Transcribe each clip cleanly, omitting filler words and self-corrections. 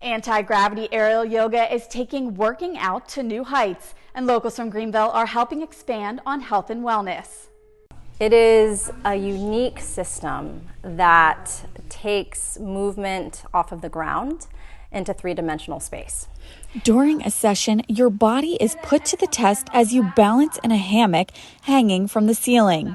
Anti-gravity aerial yoga is taking working out to new heights, and locals from Greenville are helping expand on health and wellness. It is a unique system that takes movement off of the ground into three-dimensional space. During a session, your body is put to the test as you balance in a hammock hanging from the ceiling.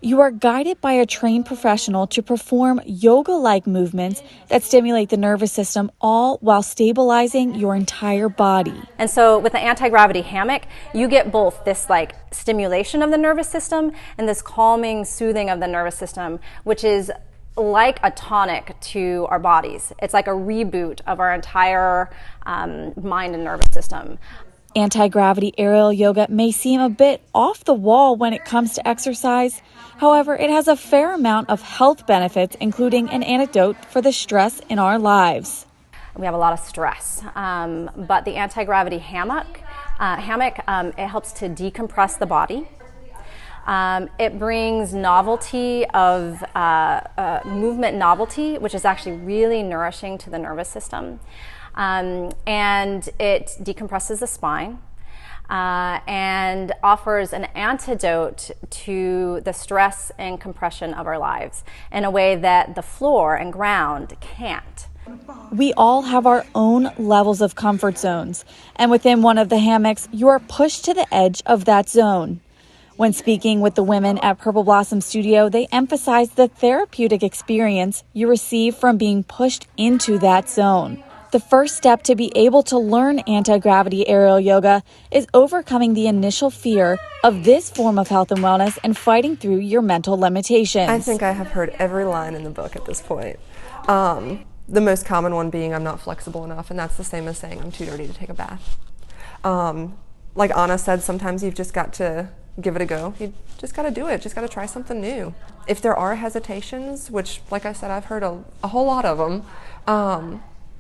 You are guided by a trained professional to perform yoga-like movements that stimulate the nervous system, all while stabilizing your entire body. And so with the anti-gravity hammock, you get both this stimulation of the nervous system and this calming, soothing of the nervous system, which is like a tonic to our bodies. It's like a reboot of our entire mind and nervous system. Anti-gravity aerial yoga may seem a bit off the wall when it comes to exercise. However, it has a fair amount of health benefits, including an antidote for the stress in our lives. We have a lot of stress, but the anti-gravity hammock, it helps to decompress the body. It brings novelty of movement novelty, which is actually really nourishing to the nervous system. And it decompresses the spine and offers an antidote to the stress and compression of our lives in a way that the floor and ground can't. We all have our own levels of comfort zones, and within one of the hammocks, you are pushed to the edge of that zone. When speaking with the women at Purple Blossom Studio, they emphasize the therapeutic experience you receive from being pushed into that zone. The first step to be able to learn anti-gravity aerial yoga is overcoming the initial fear of this form of health and wellness and fighting through your mental limitations. I think I have heard every line in the book at this point. The most common one being I'm not flexible enough, and that's the same as saying I'm too dirty to take a bath. Like Anna said, sometimes you've just got to give it a go. You just got to do it. Just got to try something new. If there are hesitations, which, like I said, I've heard a whole lot of them,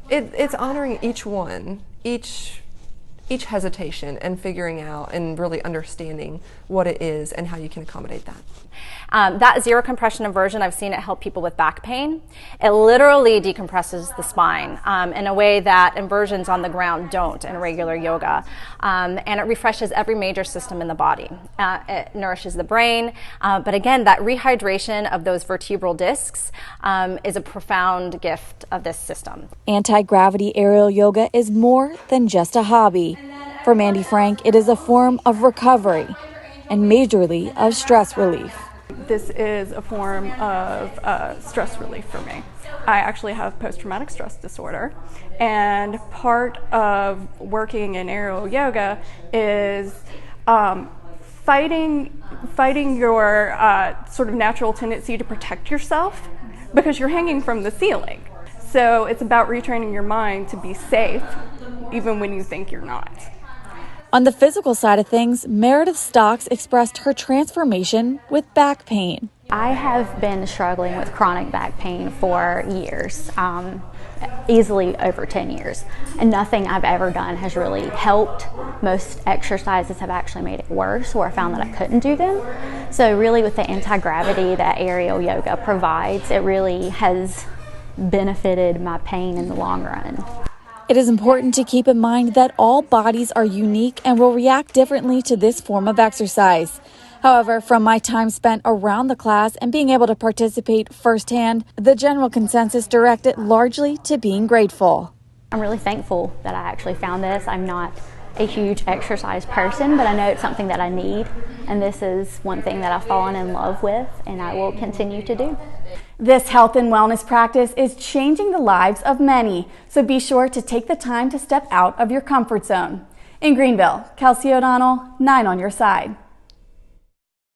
it's honoring each one, each hesitation, and figuring out and really understanding what it is and how you can accommodate that. That zero compression inversion, I've seen it help people with back pain. It literally decompresses the spine in a way that inversions on the ground don't in regular yoga. And it refreshes every major system in the body. It nourishes the brain. But again, that rehydration of those vertebral discs is a profound gift of this system. Anti-gravity aerial yoga is more than just a hobby. For Mandy Frank, it is a form of recovery and majorly of stress relief. This is a form of stress relief for me. I actually have post-traumatic stress disorder, and part of working in aerial yoga is fighting your sort of natural tendency to protect yourself because you're hanging from the ceiling. So it's about retraining your mind to be safe even when you think you're not. On the physical side of things, Meredith Stox expressed her transformation with back pain. I have been struggling with chronic back pain for years, easily over 10 years, and nothing I've ever done has really helped. Most exercises have actually made it worse, or I found that I couldn't do them. So really with the anti-gravity that aerial yoga provides, it really has benefited my pain in the long run. It is important to keep in mind that all bodies are unique and will react differently to this form of exercise. However, from my time spent around the class and being able to participate firsthand, the general consensus directed largely to being grateful. I'm really thankful that I actually found this. I'm not a huge exercise person, but I know it's something that I need, and this is one thing that I've fallen in love with and I will continue to do. This health and wellness practice is changing the lives of many, so be sure to take the time to step out of your comfort zone. In Greenville, Kelci O'Donnell, 9 on your side.